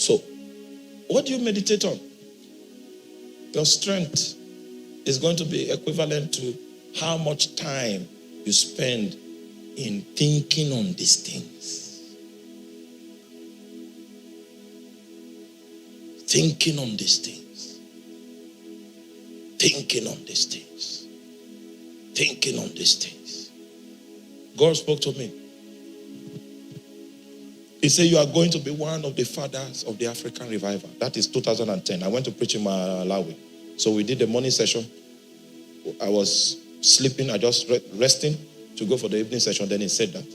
So, what do you meditate on? Your strength is going to be equivalent to how much time you spend in thinking on these things. Thinking on these things. Thinking on these things. Thinking on these things. God spoke to me. He said, you are going to be one of the fathers of the African revival. That is 2010. I went to preach in Malawi. So we did the morning session. I was sleeping. I just resting to go for the evening session. Then he said that.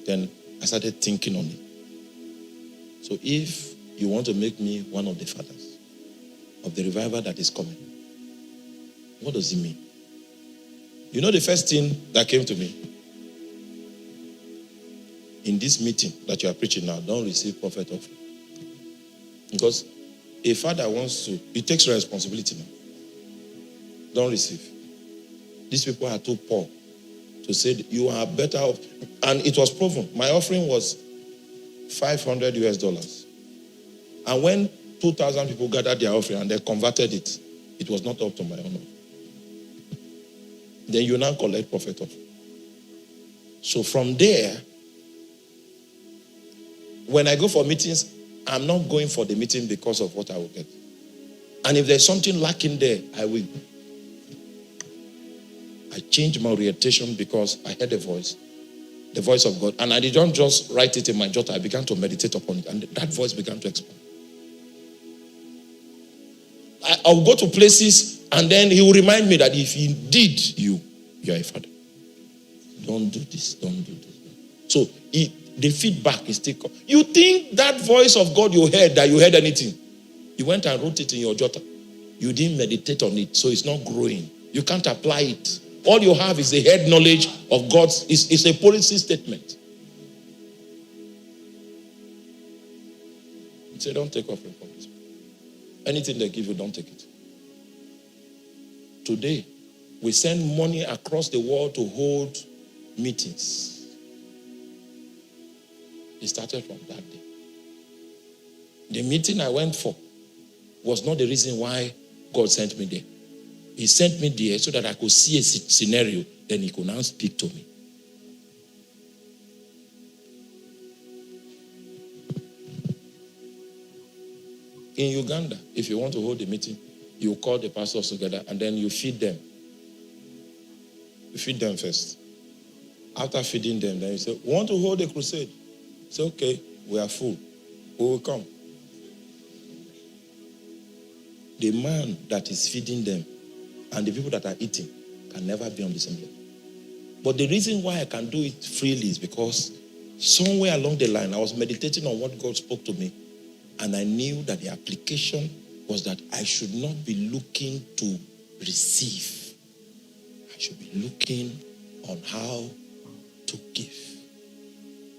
Then I started thinking on it. So if you want to make me one of the fathers of the revival that is coming, what does it mean? You know the first thing that came to me? In this meeting that you are preaching now, don't receive prophet offering. Because a father wants to, he takes responsibility now. Don't receive. These people are too poor to say you are better off. And it was proven. My offering was $500. And when 2,000 people gathered their offering and they converted it, it was not up to my honor. Then you now collect prophet offering. So from there, when I go for meetings, I'm not going for the meeting because of what I will get. And if there's something lacking there, I will. I changed my orientation because I heard the voice of God. And I didn't just write it in my jotter. I began to meditate upon it. And that voice began to expand. I'll go to places and then he will remind me that if indeed you are a father, don't do this, don't do this. So the feedback is still coming. You think that voice of God you heard, that you heard anything. You went and wrote it in your jotter. You didn't meditate on it, so it's not growing. You can't apply it. All you have is the head knowledge of God's, it's a policy statement. Say, don't take offering from this. Anything they give you, don't take it. Today, we send money across the world to hold meetings. It started from that day. The meeting I went for was not the reason why God sent me there. He sent me there so that I could see a scenario, then he could now speak to me. In Uganda, if you want to hold a meeting, you call the pastors together and then you feed them. You feed them first. After feeding them, then you say, we want to hold a crusade. Say, okay, we are full. We will come. The man that is feeding them and the people that are eating can never be on the same level. But the reason why I can do it freely is because somewhere along the line, I was meditating on what God spoke to me, and I knew that the application was that I should not be looking to receive. I should be looking on how to give.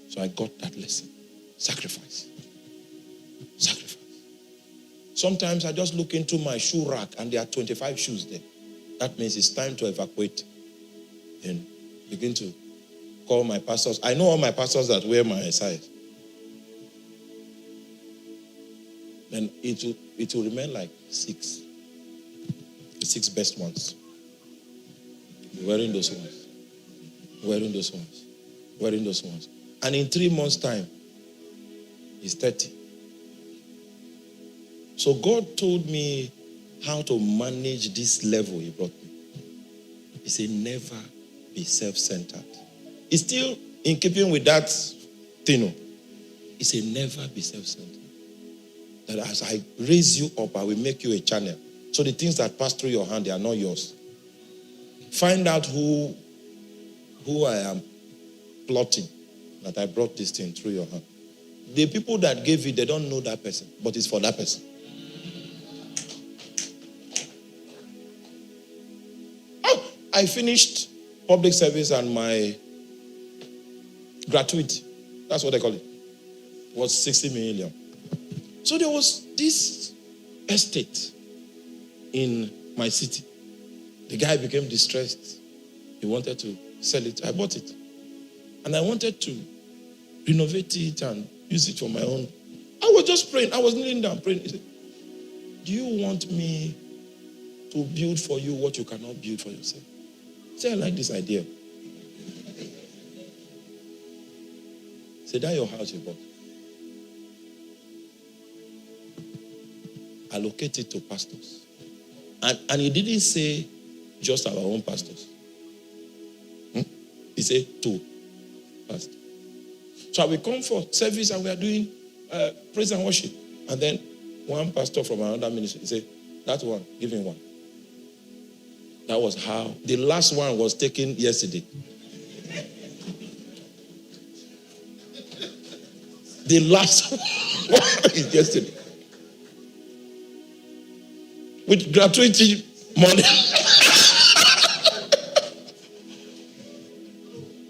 So I got that lesson. Sacrifice. Sacrifice. Sometimes I just look into my shoe rack and there are 25 shoes there. That means it's time to evacuate. And begin to call my pastors. I know all my pastors that wear my size. Then it will remain like 6. The 6 best ones. Wearing those ones. Wearing those ones. Wearing those ones. And in 3 months' time, he's 30. So God told me how to manage this level he brought me. He said, never be self-centered. It's still in keeping with that thing. He said, never be self-centered. That as I raise you up, I will make you a channel. So the things that pass through your hand, they are not yours. Find out who I am plotting, that I brought this thing through your hand. The people that gave it, they don't know that person, but it's for that person. Oh, I finished public service and my gratuity, that's what they call it, was 60 million. So there was this estate in my city. The guy became distressed. He wanted to sell it. I bought it. And I wanted to renovate it and use it for my own. I was just praying. I was kneeling down praying. He said, do you want me to build for you what you cannot build for yourself? I said, I like this idea. He said, that your house you bought. Allocate it to pastors. And he didn't say just our own pastors. He said to pastors. So we come for service and we are doing praise and worship. And then one pastor from another ministry, he said, that one, give him one. That was how. The last one was taken yesterday. The last one is yesterday. With gratuity money.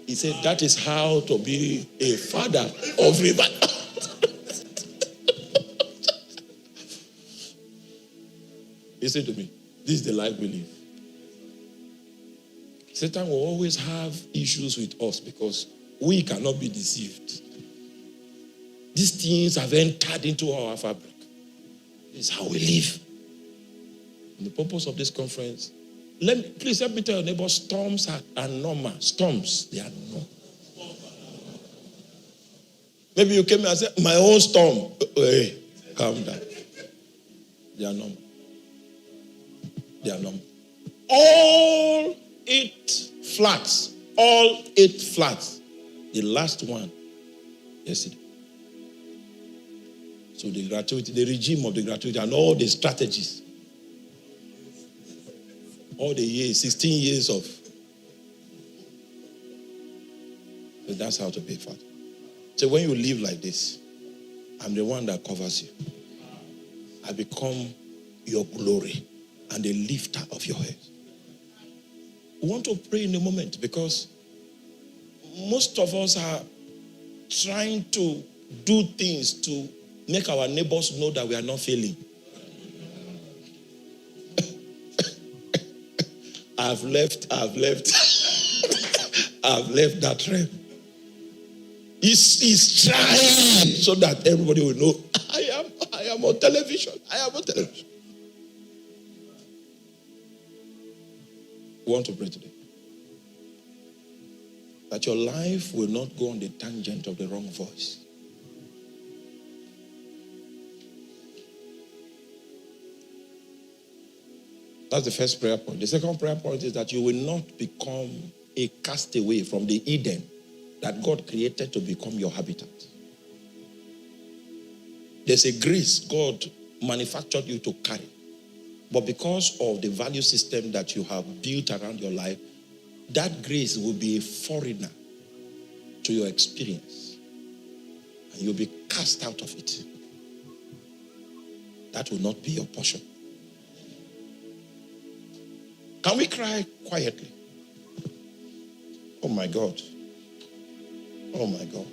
He said, that is how to be a father of revival. He said to me, this is the life we live. Satan will always have issues with us because we cannot be deceived. These things have entered into our fabric. This is how we live. And the purpose of this conference, please help me tell your neighbor, storms are normal. Storms, they are normal. Maybe you came here and said, my own storm. Hey, calm down. They are normal. They are normal. All 8 flats. The last one, yesterday. So the gratuity, the regime of the gratuity and all the strategies. All the years, 16 years of. So that's how to be a father. So when you live like this, I'm the one that covers you. I become your glory and the lifter of your head. We want to pray in a moment because most of us are trying to do things to make our neighbors know that we are not failing. I've left that realm. He's trying so that everybody will know I am on television. I am on television. We want to pray today that your life will not go on the tangent of the wrong voice. That's the first prayer point. The second prayer point is that you will not become a castaway from the Eden that God created to become your habitat. There's a grace God manufactured you to carry. But because of the value system that you have built around your life, that grace will be a foreigner to your experience. And you'll be cast out of it. That will not be your portion. Can we cry quietly? Oh my God. Oh my God.